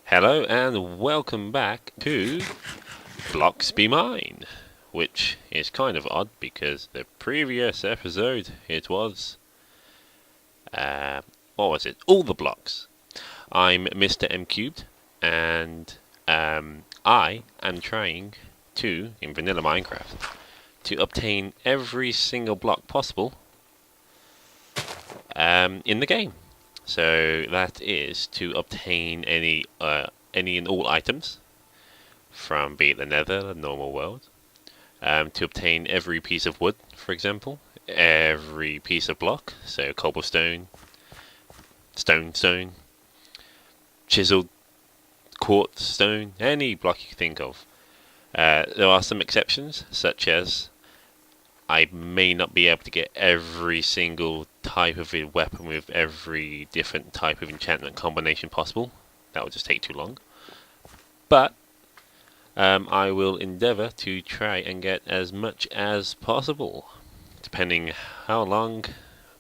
Hello and welcome back to Blocks Be Mine, which is kind of odd because the previous episode it was, what was it? All the blocks. I'm Mr. M Cubed, and I am trying to, in vanilla Minecraft, to obtain every single block possible in the game. So that is to obtain any and all items from, be it the Nether, the normal world, to obtain every piece of wood, for example, every piece of block, so cobblestone, stone, chiseled quartz stone, any block you can think of. There are some exceptions, such as I may not be able to get every single type of weapon with every different type of enchantment combination possible. That would just take too long. But I will endeavour to try and get as much as possible, depending how long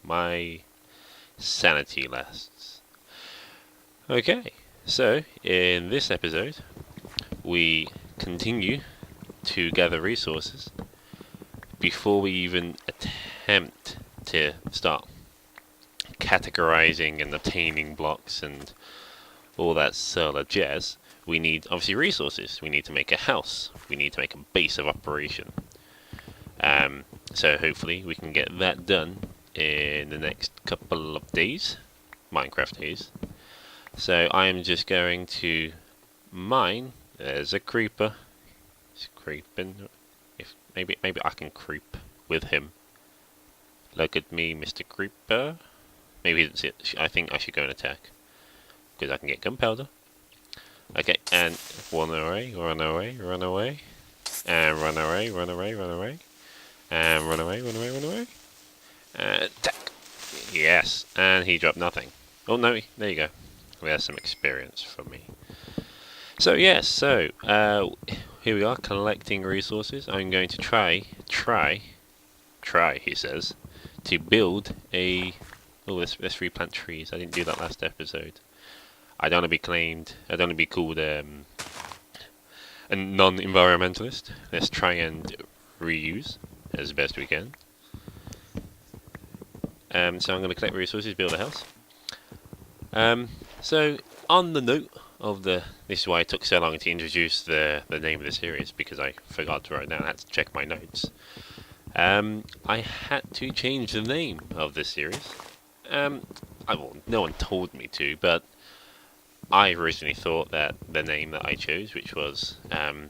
my sanity lasts. Okay, so in this episode, we continue to gather resources before we even attempt to start categorizing and obtaining blocks and all that sort of jazz. We need, obviously, resources. We need to make a house. We need to make a base of operation. So hopefully we can get that done in the next couple of days, Minecraft days. So I am just going to mine. There's a creeper. He's creeping. Maybe I can creep with him. Look at me, Mr. Creeper. Maybe he didn't see it. I think I should go and attack, because I can get gunpowder. Okay, and run away, and run away, and run away, and run away, and attack. Yes, and he dropped nothing. Oh no, there you go. There's some experience for me. So yes, here we are collecting resources. I'm going to try, he says, to build a... Oh, let's replant trees. I didn't do that last episode. I don't want to be claimed... I don't want to be called a non-environmentalist. Let's try and reuse as best we can. So I'm going to collect resources, build a house. So, on the note of this is why it took so long to introduce the name of the series, because I forgot to write down. I had to check my notes. I had to change the name of this series. No one told me to, but I originally thought that the name that I chose, which was I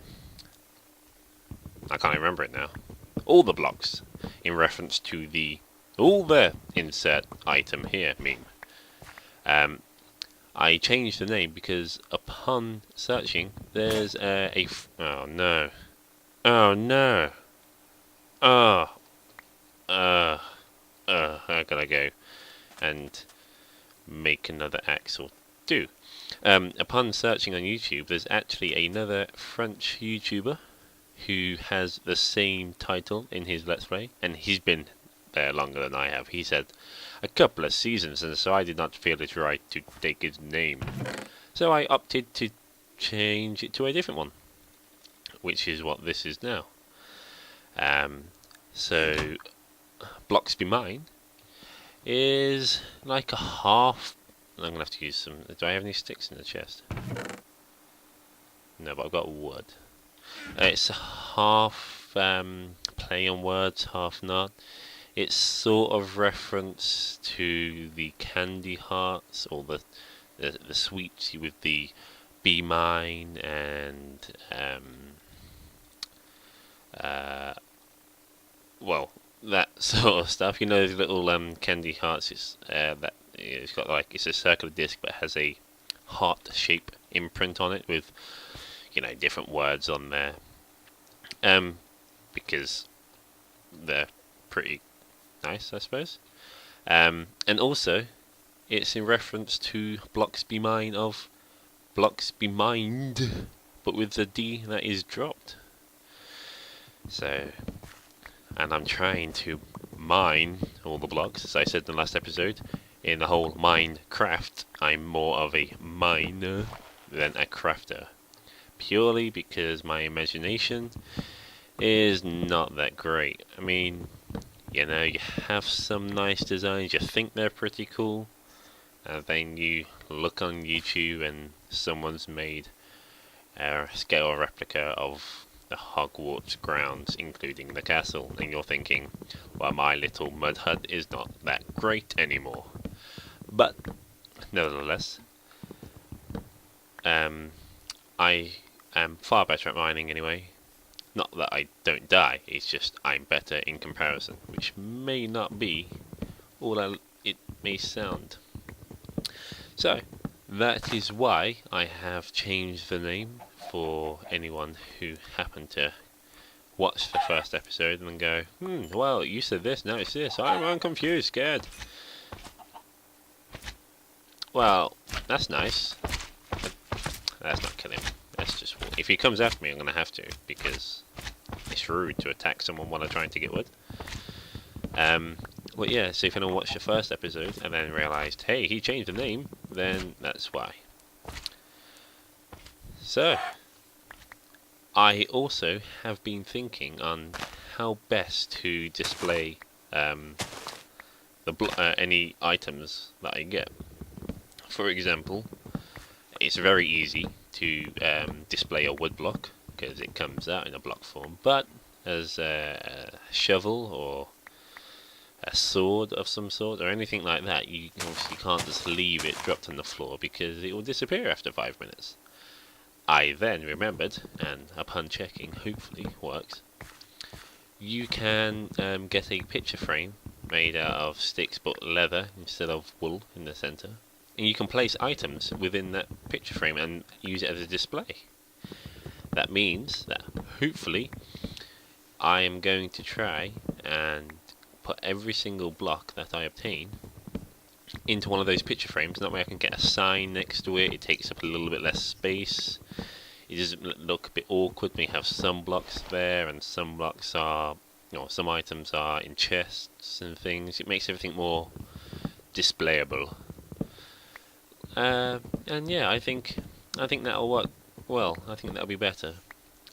can't remember it now. All the blocks, in reference to the all the insert item here meme. I changed the name because upon searching, there's oh no, I gotta go and make another axe or two. Upon searching on YouTube, there's actually another French YouTuber who has the same title in his Let's Play, and he's been there longer than I have. He said a couple of seasons, and so I did not feel it right to take his name. So I opted to change it to a different one, which is what this is now. So Blocks Be Mine is like a half... I'm going to have to use some... Do I have any sticks in the chest? No, but I've got wood. It's half play on words, half not. It's sort of reference to the candy hearts, or the sweets with the Be Mine and well, that sort of stuff. You know, the little candy hearts. It's got like, it's a circular disc, but it has a heart shape imprint on it with, different words on there. Because they're pretty nice, I suppose. And also, it's in reference to Blocks Be Mine of Blocks Be Mined, but with the D that is dropped. So, and I'm trying to mine all the blocks, as I said in the last episode. In the whole Minecraft, I'm more of a miner than a crafter, purely because my imagination is not that great. I mean, you have some nice designs, you think they're pretty cool, and then you look on YouTube and someone's made a scale replica of the Hogwarts grounds, including the castle, and you're thinking, well, my little mud hut is not that great anymore. But, nevertheless, I am far better at mining anyway. Not that I don't die, it's just I'm better in comparison, which may not be all that it may sound. So, that is why I have changed the name for anyone who happened to watch the first episode and go, well, you said this, now it's this, I'm confused, scared. Well, that's nice. That's not killing him. That's just, if he comes after me, I'm going to have to, because it's rude to attack someone while they're trying to get wood. Well, yeah, so if anyone watched the first episode and then realised, hey, he changed the name, then that's why. So, I also have been thinking on how best to display any items that I get. For example, it's very easy to display a wood block because it comes out in a block form, but as a shovel or a sword of some sort or anything like that, you obviously can't just leave it dropped on the floor because it will disappear after 5 minutes. I then remembered, and upon checking, hopefully works, you can get a picture frame made out of sticks but leather instead of wool in the centre, and you can place items within that picture frame and use it as a display. That means that hopefully I am going to try and put every single block that I obtain into one of those picture frames, and that way I can get a sign next to it. It takes up a little bit less space. It doesn't look a bit awkward when you have some blocks there and some blocks are, some items are in chests and things. It makes everything more displayable. And yeah, I think that'll work well. I think that'll be better.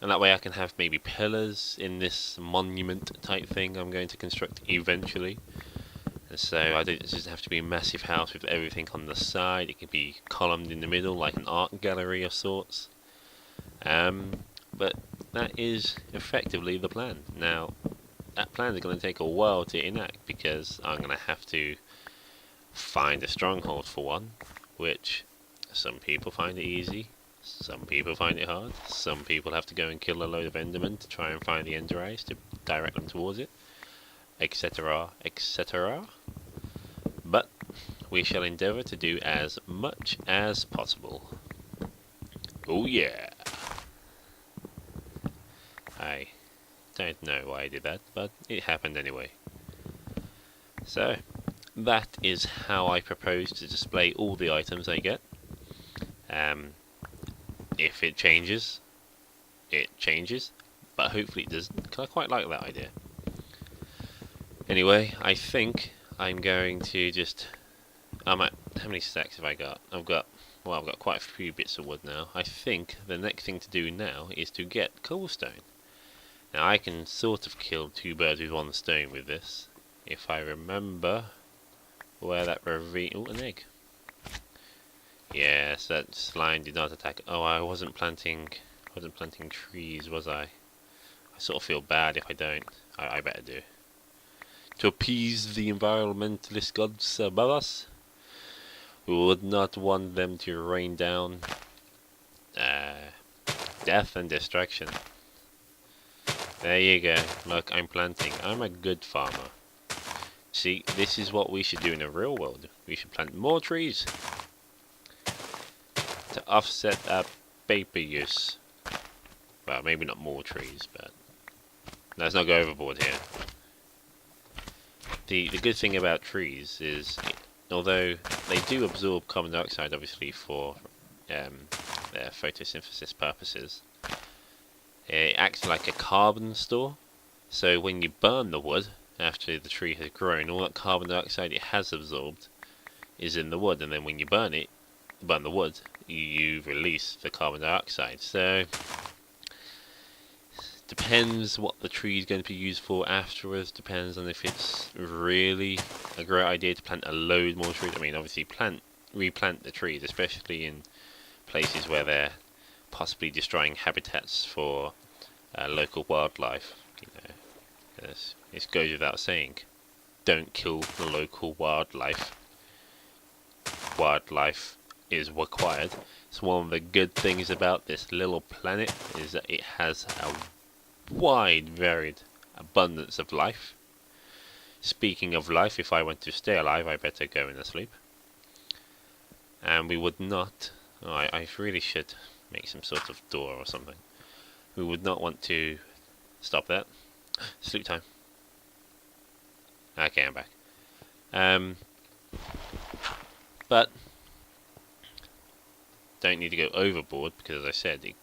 And that way I can have maybe pillars in this monument type thing I'm going to construct eventually. And so it doesn't have to be a massive house with everything on the side. It could be columned in the middle like an art gallery of sorts. But that is effectively the plan. Now, that plan is going to take a while to enact because I'm going to have to find a stronghold for one, which some people find it easy. Some people find it hard. Some people have to go and kill a load of Endermen to try and find the Ender Eyes to direct them towards it, etc., etc. But we shall endeavour to do as much as possible. Oh yeah! I don't know why I did that, but it happened anyway. So, that is how I propose to display all the items I get. If it changes, it changes, but hopefully it doesn't, because I quite like that idea. Anyway, I think I'm going to just... how many stacks have I got? I've got quite a few bits of wood now. I think the next thing to do now is to get cobblestone. Now I can sort of kill two birds with one stone with this, if I remember where that ravine... an egg. Yes, that slime did not attack. Oh, I wasn't planting trees, was I? I sort of feel bad if I don't. I better do. To appease the environmentalist gods above us, we would not want them to rain down death and destruction. There you go. Look, I'm planting. I'm a good farmer. See, this is what we should do in the real world. We should plant more trees to offset our paper use. Well, maybe not more trees, but let's not go overboard here. The good thing about trees is, although they do absorb carbon dioxide, obviously for their photosynthesis purposes, it acts like a carbon store. So when you burn the wood after the tree has grown, all that carbon dioxide it has absorbed is in the wood, and then when you burn the wood, you release the carbon dioxide. So depends what the tree is going to be used for afterwards. Depends on if it's really a great idea to plant a load more trees. I mean, obviously replant the trees, especially in places where they're possibly destroying habitats for local wildlife. You know, it goes without saying, don't kill the local wildlife. Wildlife is required. It's one of the good things about this little planet is that it has a wide, varied abundance of life. Speaking of life, if I want to stay alive, I better go in asleep. And we would not. Oh, I really should make some sort of door or something. We would not want to stop that. Sleep time. Okay, I'm back. But don't need to go overboard because, as I said, the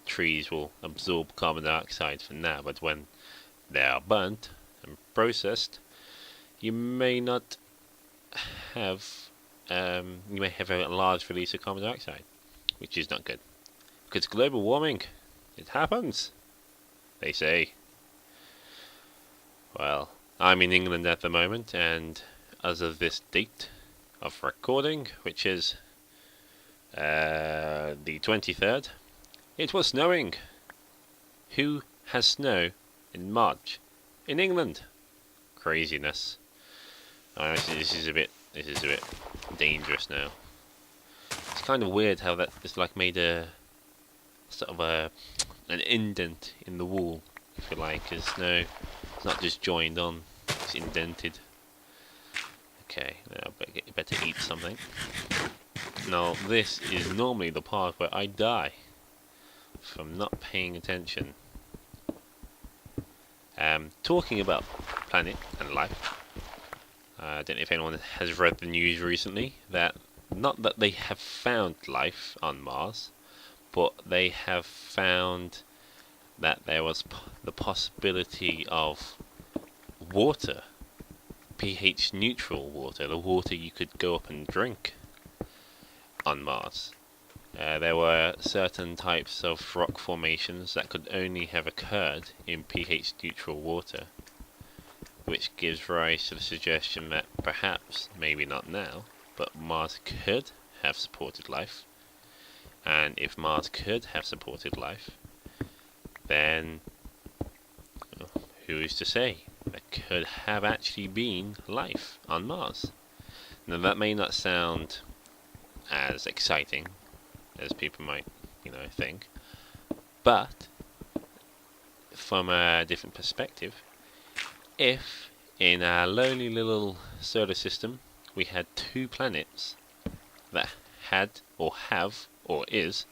trees will absorb carbon dioxide for now. But when they are burnt and processed, you may not have. You may have a large release of carbon dioxide, which is not good. Because global warming, it happens, they say. Well, I'm in England at the moment, and as of this date of recording, which is the 23rd, it was snowing. Who has snow in March in England? Craziness. This is a bit dangerous now. It's kind of weird how that is like made a sort of an indent in the wall, if you like, because no, it's not just joined on, it's indented. Okay, now I better eat something. Now this is normally the part where I die from not paying attention. Talking about planet and life, I don't know if anyone has read the news recently that not that they have found life on Mars, but they have found that there was the possibility of water, pH neutral water, the water you could go up and drink on Mars. There were certain types of rock formations that could only have occurred in pH neutral water, which gives rise to the suggestion that perhaps, maybe not now, but Mars could have supported life. And if Mars could have supported life, then who is to say there could have actually been life on Mars? Now that may not sound as exciting as people might, think, but from a different perspective, if in our lonely little solar system we had two planets that had or have or is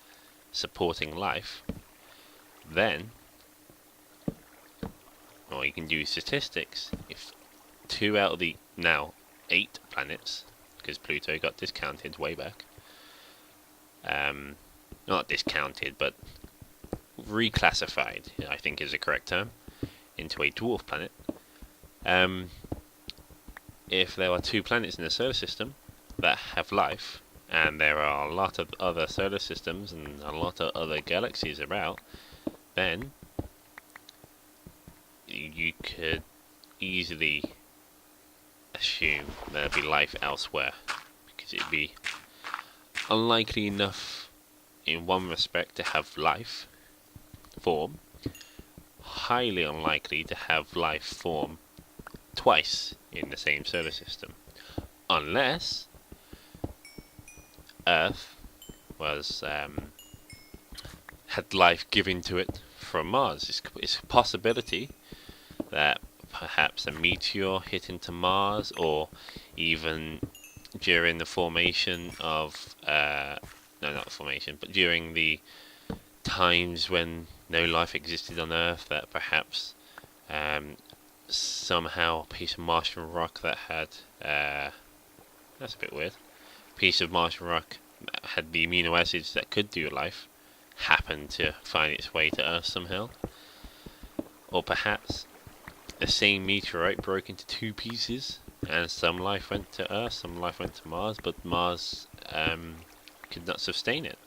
supporting life, then, or you can do statistics, if 2 out of the now 8 planets, because Pluto got discounted way back, not discounted but reclassified, I think is the correct term, into a dwarf planet. If there are 2 planets in the solar system that have life, and there are a lot of other solar systems and a lot of other galaxies about, then you could easily assume there'd be life elsewhere, because it'd be unlikely enough in one respect to have life form, highly unlikely to have life form twice in the same solar system, unless Earth was had life given to it from Mars. It's a possibility that perhaps a meteor hit into Mars, or even during the formation of no, not the formation, but during the times when no life existed on Earth, that perhaps somehow a piece of Martian rock that had that's a bit weird. Piece of Martian rock that had the amino acids that could do life happened to find its way to Earth somehow, or perhaps the same meteorite broke into 2 pieces, and some life went to Earth, some life went to Mars, but Mars could not sustain it.